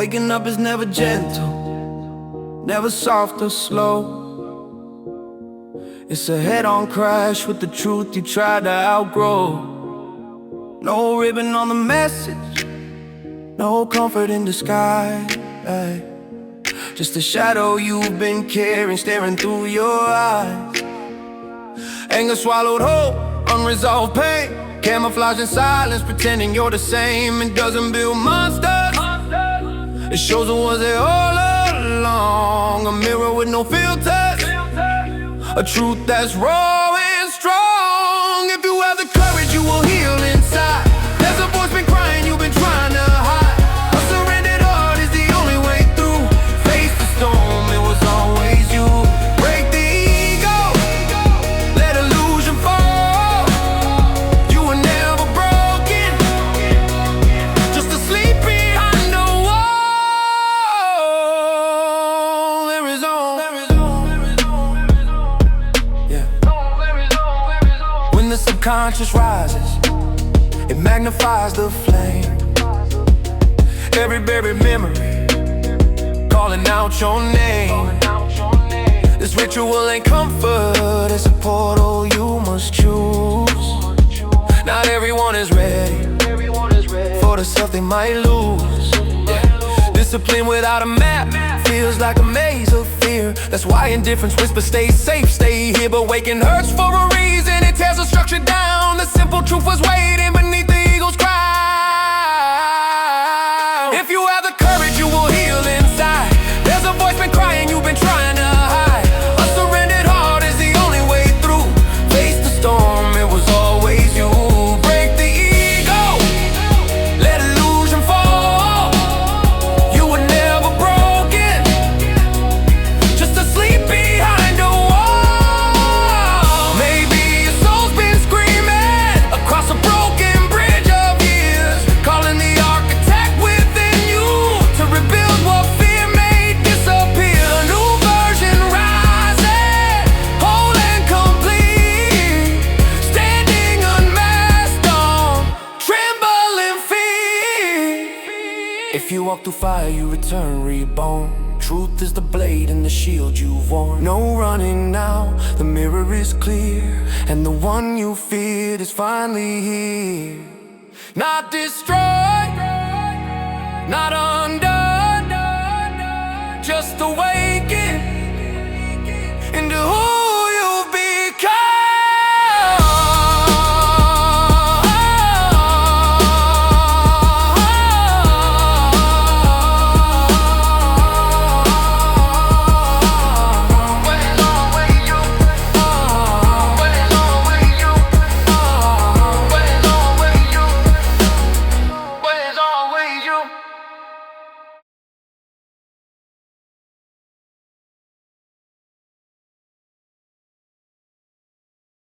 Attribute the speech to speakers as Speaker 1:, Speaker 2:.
Speaker 1: Waking up is never gentle, never soft or slow. It's a head-on crash with the truth you try to outgrow. No ribbon on the message, no comfort in disguise. Just a shadow you've been carrying, staring through your eyes. Anger swallowed whole, unresolved pain, camouflage in silence, pretending you're the same. It doesn't build monsters, it shows what was there all along. A mirror with no filters, a truth that's raw and strong. If you have the courage, you will heal inside. There's a voice been crying, you've been trying to hide. A surrendered heart is the only way through. Face the storm, it was always you. Break the ego, let illusion fall. You were never broken, just asleep behind a wall. There is all. When the subconscious rises, it magnifies the flame. Every buried memory calling out your name. This ritual ain't comfort, it's a portal you must choose. Not everyone is ready for the stuff they might lose. Discipline without a map feels like a maze of fear. That's why indifference whispers stay safe, stay here. But waking hurts for a reason, it tears the structure down. The simple truth was waiting beneath the eagle's crown. If you have the courage, you will heal inside. There's a voice been crying, you've been trying to hide. A surrendered heart is the only way through. Face the storm, it was always you. Break the ego, let illusion fall. You were never broken, just asleep behind a wall. Maybe your soul's been screaming across a broken bridge of years, calling the architect within you to rebuild what fear made disappear. A new version rising, whole and complete, standing unmasked on trembling feet. If you walk through fire, you return reborn. Truth is the blade and the shield you've worn. No running now, the mirror is clear, and the one you feared is finally here. Not destroyed, not undone, just awakened.